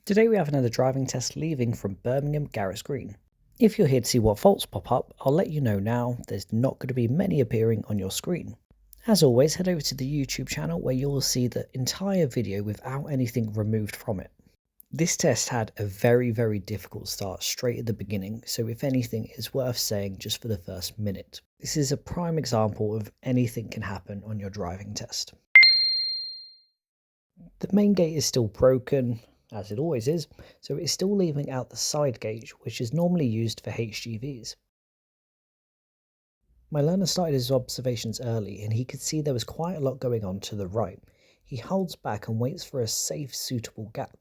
Today we have another driving test leaving from Birmingham Garrets Green. If you're here to see what faults pop up, I'll let you know now, there's not going to be many appearing on your screen. As always, head over to the YouTube channel where you will see the entire video without anything removed from it. This test had a very difficult start straight at the beginning, so if anything it's worth saying just for the first minute. This is a prime example of anything can happen on your driving test. The main gate is still broken, as it always is, so it's still leaving out the side gauge, which is normally used for HGVs. My learner started his observations early and he could see there was quite a lot going on to the right. He holds back and waits for a safe, suitable gap.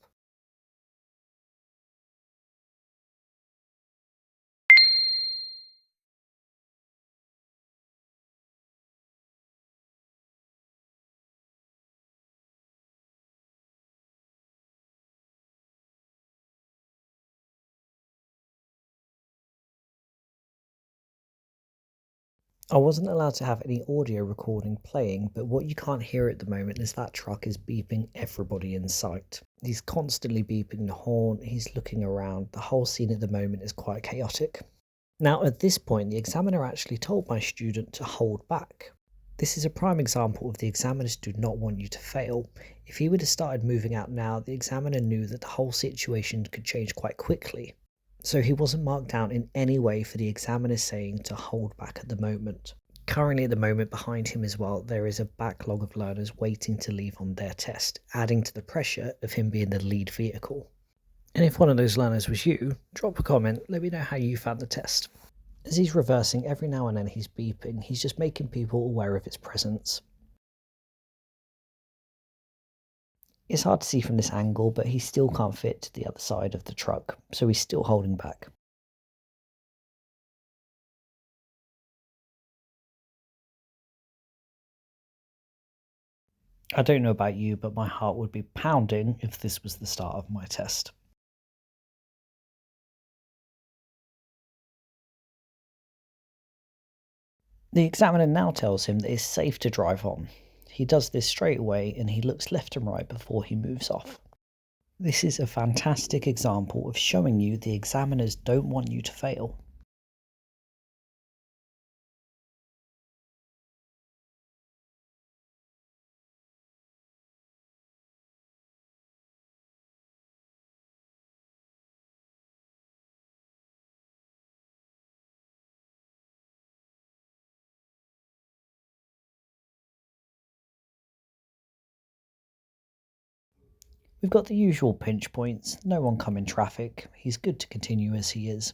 I wasn't allowed to have any audio recording playing, but what you can't hear at the moment is that truck is beeping everybody in sight. He's constantly beeping the horn, he's looking around, the whole scene at the moment is quite chaotic. Now at this point the examiner actually told my student to hold back. This is a prime example of the examiners do not want you to fail. If he would have started moving out now, the examiner knew that the whole situation could change quite quickly. So he wasn't marked down in any way for the examiner saying to hold back at the moment. Currently at the moment behind him as well, there is a backlog of learners waiting to leave on their test, adding to the pressure of him being the lead vehicle. And if one of those learners was you, drop a comment, let me know how you found the test. As he's reversing, every now and then he's beeping, he's just making people aware of his presence. It's hard to see from this angle, but he still can't fit to the other side of the truck, so he's still holding back. I don't know about you, but my heart would be pounding if this was the start of my test. The examiner now tells him that it's safe to drive on. He does this straight away and he looks left and right before he moves off. This is a fantastic example of showing you the examiners don't want you to fail. We've got the usual pinch points, no oncoming traffic, he's good to continue as he is.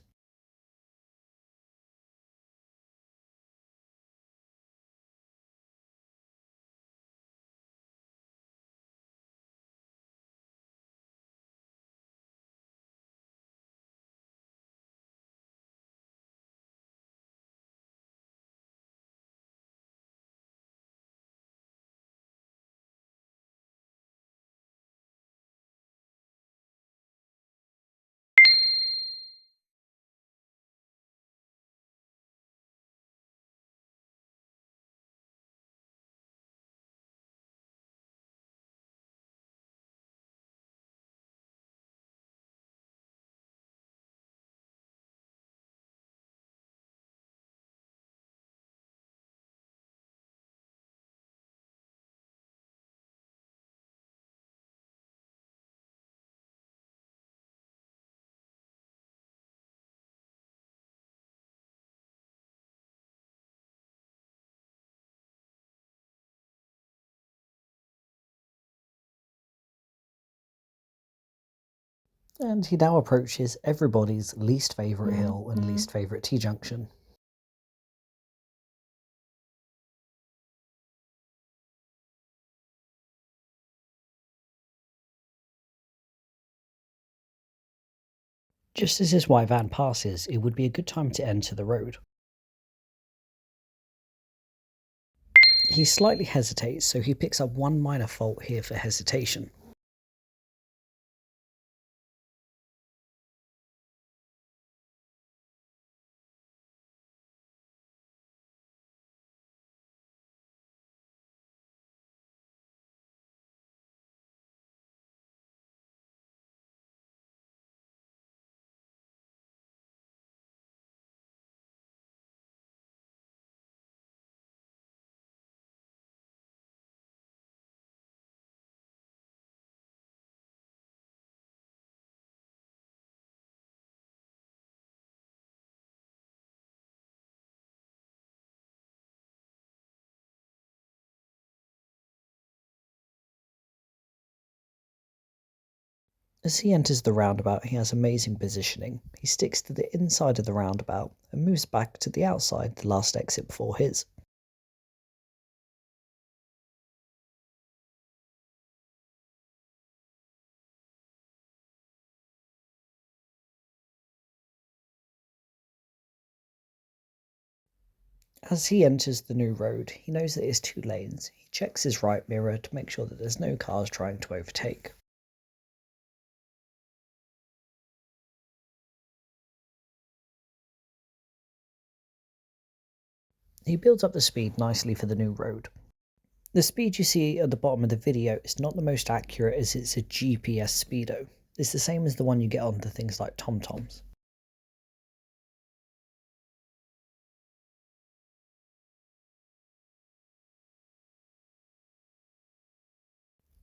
And he now approaches everybody's least favourite hill and least favourite T-junction. Just as his white van passes, it would be a good time to enter the road. He slightly hesitates, so he picks up one minor fault here for hesitation. As he enters the roundabout, he has amazing positioning. He sticks to the inside of the roundabout and moves back to the outside, the last exit before his. As he enters the new road, he knows that it's two lanes. He checks his right mirror to make sure that there's no cars trying to overtake. He builds up the speed nicely for the new road. The speed you see at the bottom of the video is not the most accurate as it's a GPS speedo. It's the same as the one you get on the things like TomToms.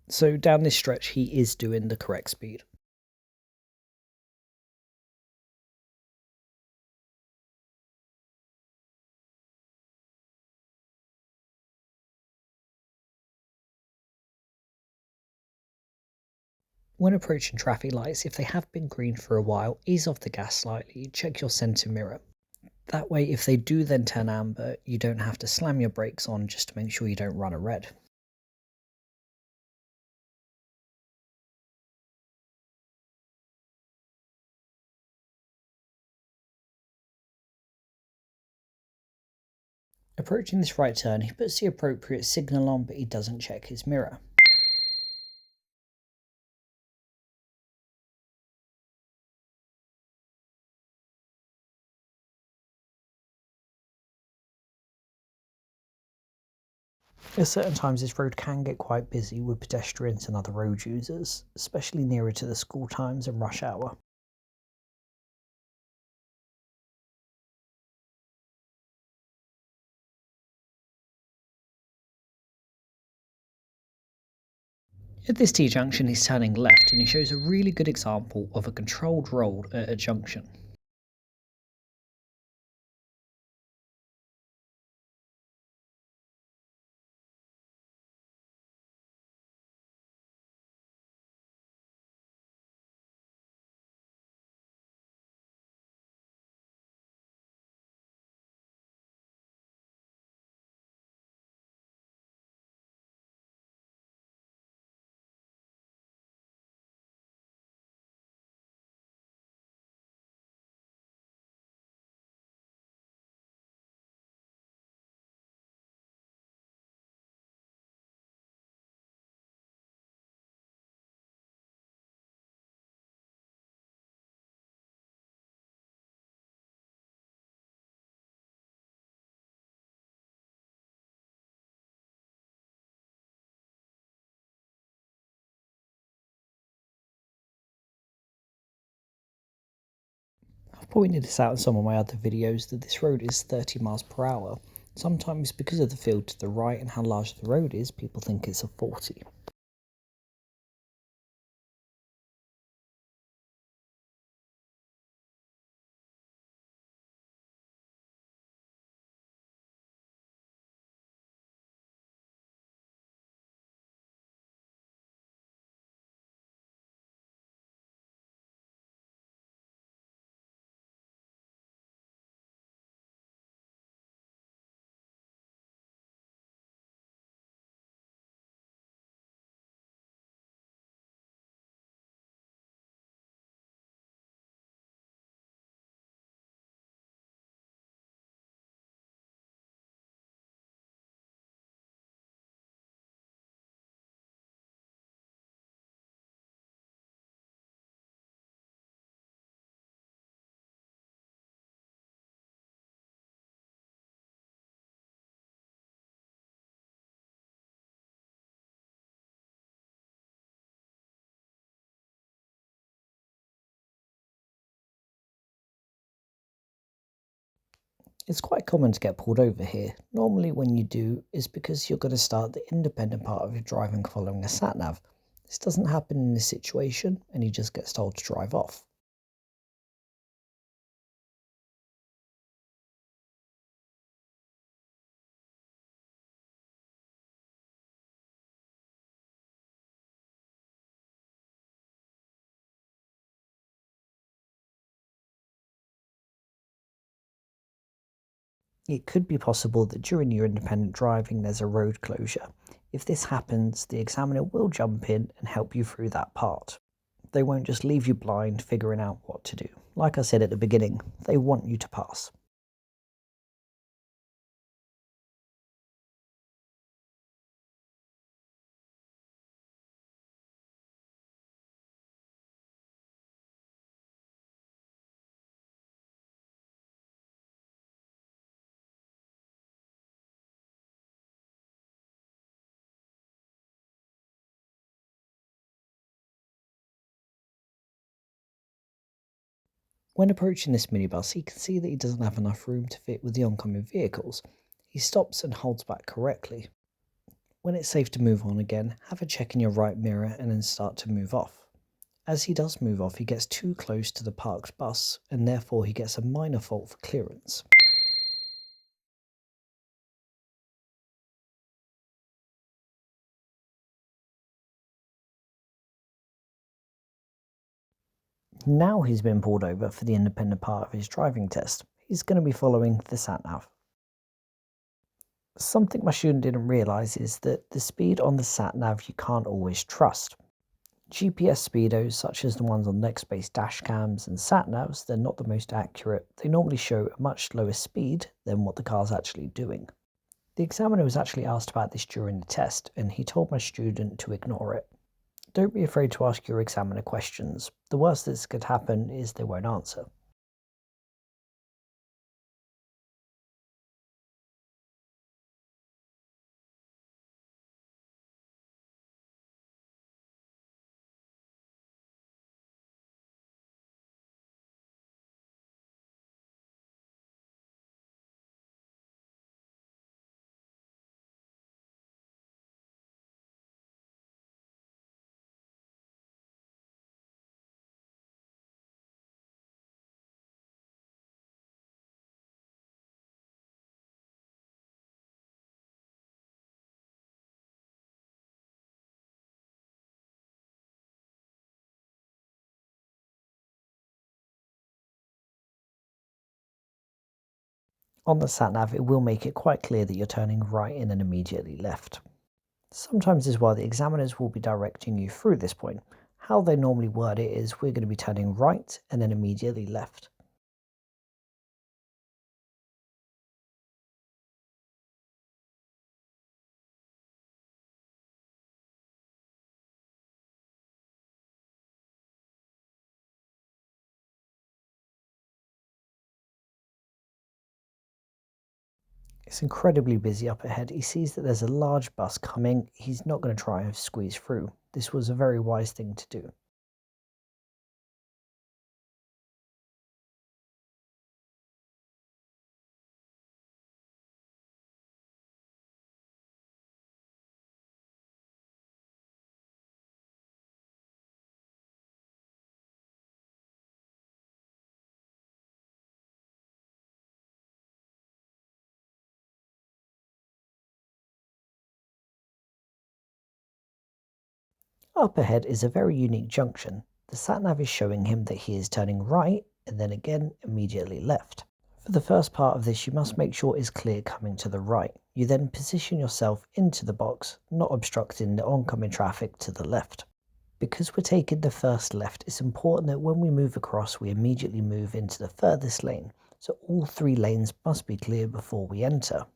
So down this stretch he is doing the correct speed. When approaching traffic lights, if they have been green for a while, ease off the gas slightly, check your centre mirror. That way if they do then turn amber, you don't have to slam your brakes on just to make sure you don't run a red. Approaching this right turn, he puts the appropriate signal on, but he doesn't check his mirror. At certain times this road can get quite busy with pedestrians and other road users, especially nearer to the school times and rush hour. At this T-junction he's turning left and he shows a really good example of a controlled roll at a junction. I've pointed this out in some of my other videos that this road is 30 miles per hour. Sometimes because of the field to the right and how large the road is, people think it's a 40. It's quite common to get pulled over here. Normally when you do is because you're going to start the independent part of your driving following a sat-nav. This doesn't happen in this situation and he just gets told to drive off. It could be possible that during your independent driving there's a road closure. If this happens, the examiner will jump in and help you through that part. They won't just leave you blind figuring out what to do. Like I said at the beginning, they want you to pass. When approaching this minibus, he can see that he doesn't have enough room to fit with the oncoming vehicles. He stops and holds back correctly. When it's safe to move on again, have a check in your right mirror and then start to move off. As he does move off, he gets too close to the parked bus and therefore he gets a minor fault for clearance. Now he's been pulled over for the independent part of his driving test. He's going to be following the sat-nav. Something my student didn't realise is that the speed on the sat-nav you can't always trust. GPS speedos, such as the ones on Next-based dash cams and sat-navs, they're not the most accurate. They normally show a much slower speed than what the car's actually doing. The examiner was actually asked about this during the test, and he told my student to ignore it. Don't be afraid to ask your examiner questions. The worst that could happen is they won't answer. On the sat-nav, it will make it quite clear that you're turning right and then immediately left. Sometimes as well, the examiners will be directing you through this point. How they normally word it is we're going to be turning right and then immediately left. It's incredibly busy up ahead. He sees that there's a large bus coming. He's not going to try and squeeze through. This was a very wise thing to do. Up ahead is a very unique junction. The sat-nav is showing him that he is turning right and then again immediately left. For the first part of this, you must make sure it's clear coming to the right. You then position yourself into the box, not obstructing the oncoming traffic to the left. Because we're taking the first left, it's important that when we move across, we immediately move into the furthest lane, so all three lanes must be clear before we enter.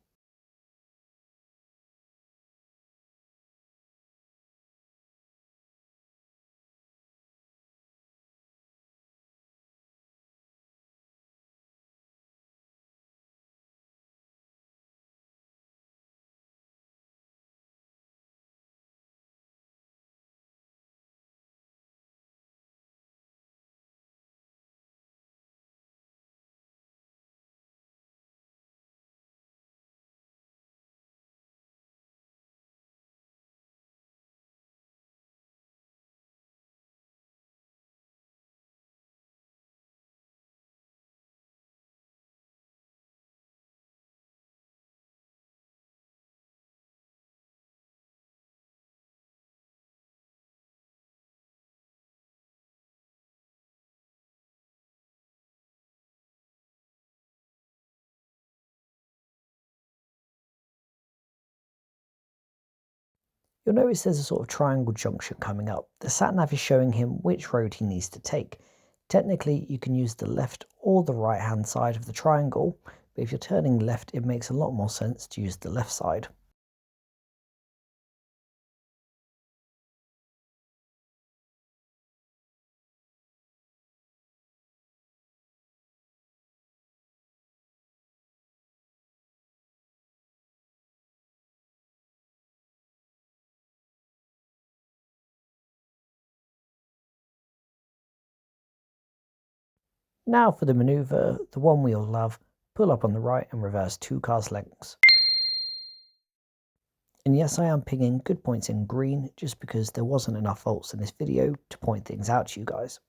You'll notice there's a sort of triangle junction coming up. The sat-nav is showing him which road he needs to take. Technically, you can use the left or the right hand side of the triangle, but if you're turning left, it makes a lot more sense to use the left side. Now for the manoeuvre, the one we all love, pull up on the right and reverse 2 cars lengths. And yes, I am pinging good points in green just because there wasn't enough faults in this video to point things out to you guys.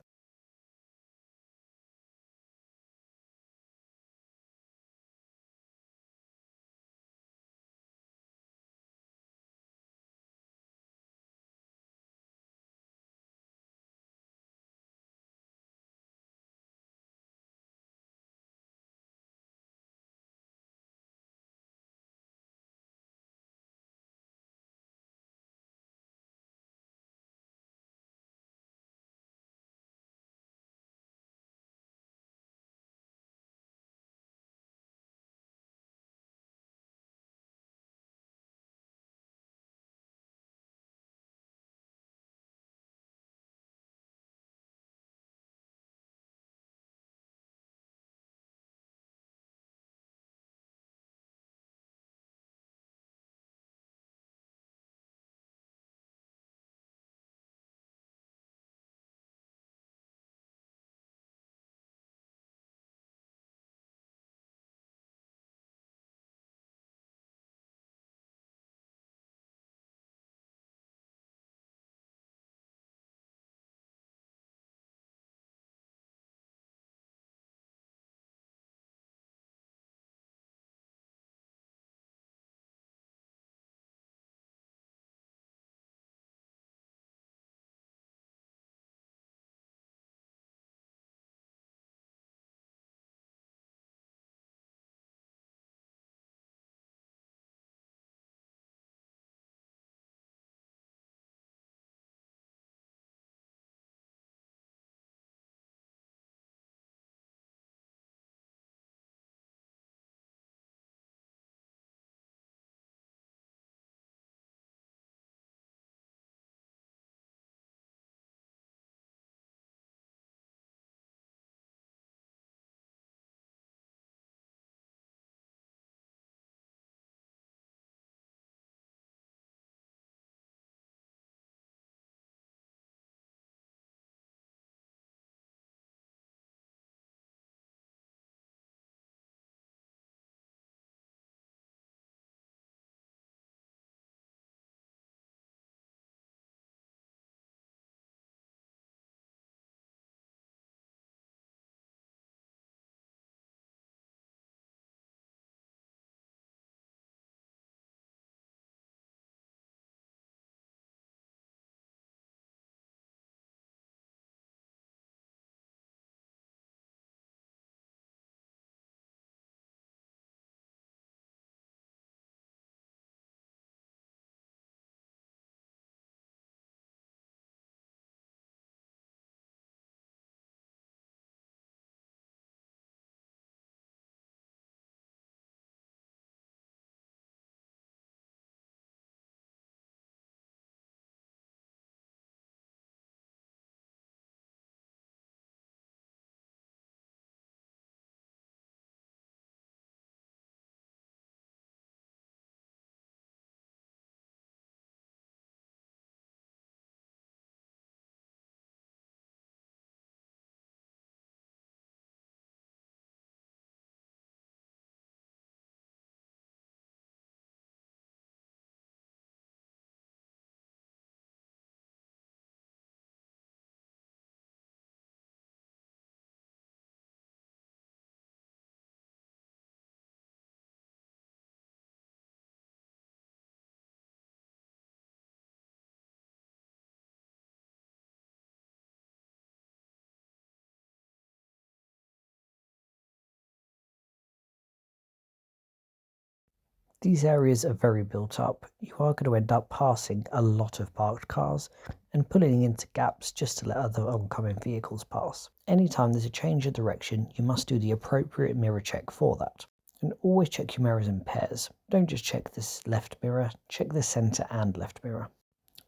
These areas are very built up. You are going to end up passing a lot of parked cars and pulling into gaps just to let other oncoming vehicles pass. Anytime there's a change of direction, you must do the appropriate mirror check for that. And always check your mirrors in pairs. Don't just check this left mirror, check the centre and left mirror.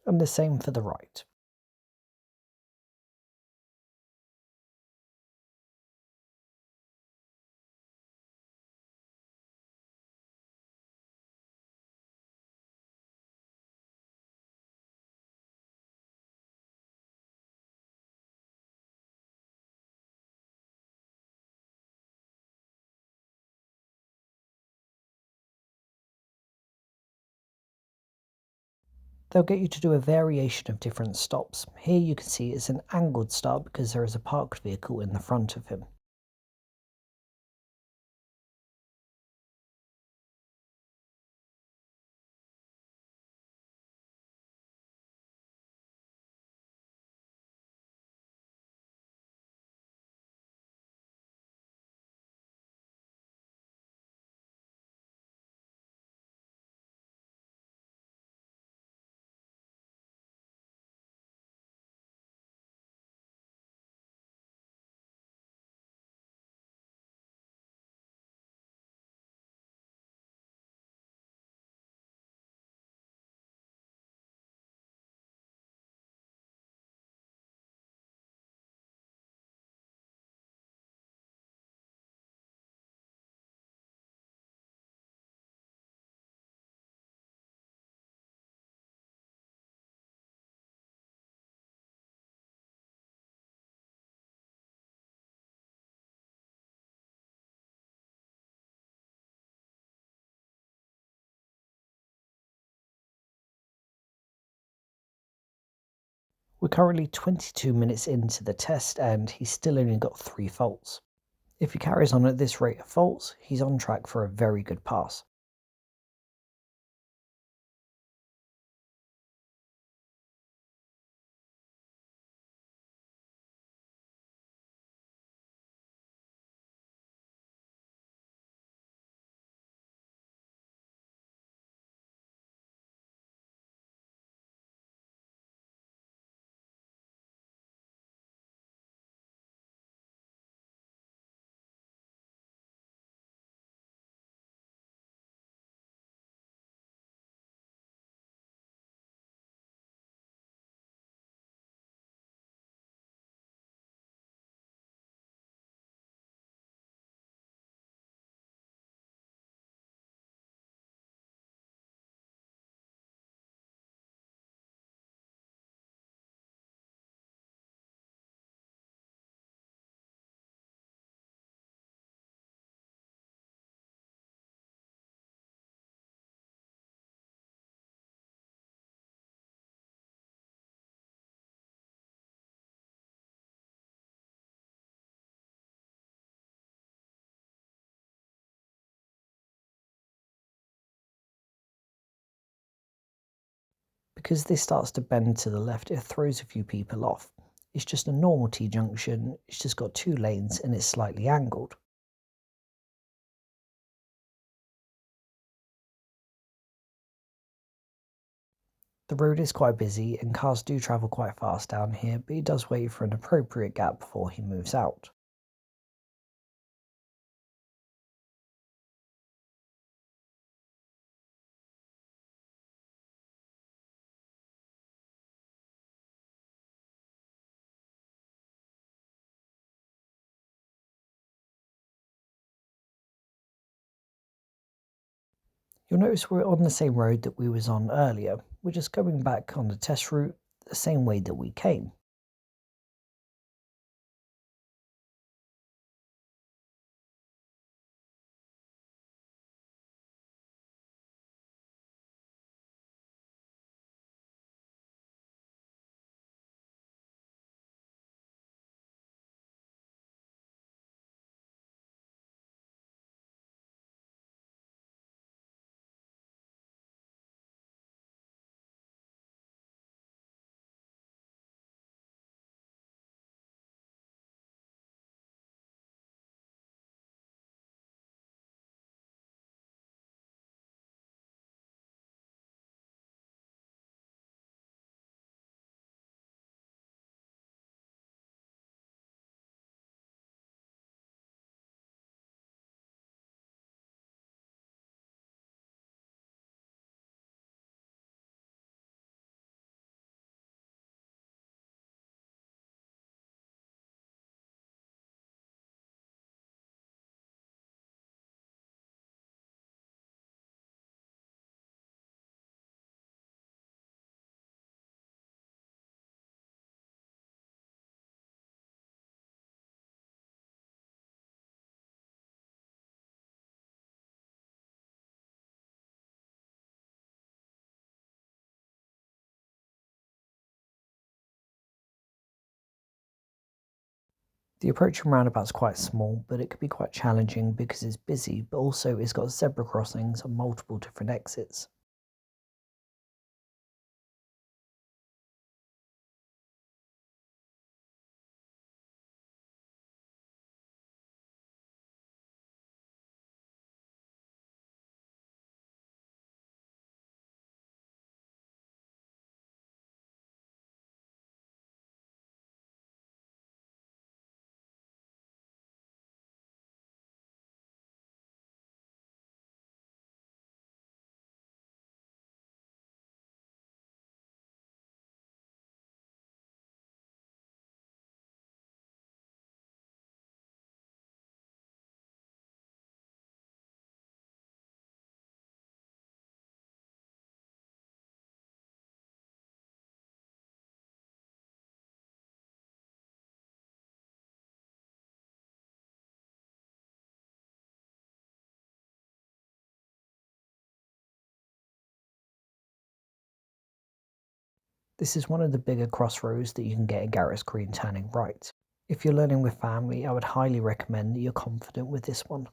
And the same for the right. They'll get you to do a variation of different stops. Here you can see it's an angled stop because there is a parked vehicle in the front of him. We're currently 22 minutes into the test and he's still only got 3 faults. If he carries on at this rate of faults, he's on track for a very good pass. Because this starts to bend to the left, it throws a few people off. It's just a normal T-junction, it's just got 2 lanes and it's slightly angled. The road is quite busy and cars do travel quite fast down here, but he does wait for an appropriate gap before he moves out. You'll notice we're on the same road that we was on earlier. We're just going back on the test route the same way that we came. The approach from roundabout's quite small, but it can be quite challenging because it's busy, but also it's got zebra crossings and multiple different exits. This is one of the bigger crossroads that you can get in Garretts Green turning right. If you're learning with family, I would highly recommend that you're confident with this one.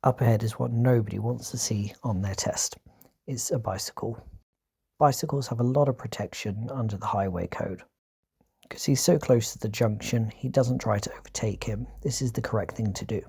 Up ahead is what nobody wants to see on their test. It's a bicycle. Bicycles have a lot of protection under the highway code. Because he's so close to the junction, he doesn't try to overtake him. This is the correct thing to do.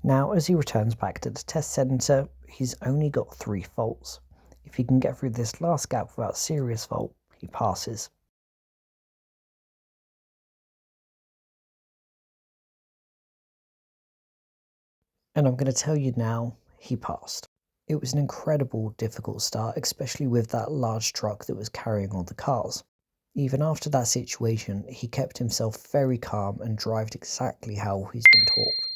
Now, as he returns back to the test centre, he's only got 3 faults. If he can get through this last gap without serious fault, he passes. And I'm going to tell you now, he passed. It was an incredible, difficult start, especially with that large truck that was carrying all the cars. Even after that situation, he kept himself very calm and drove exactly how he's been taught.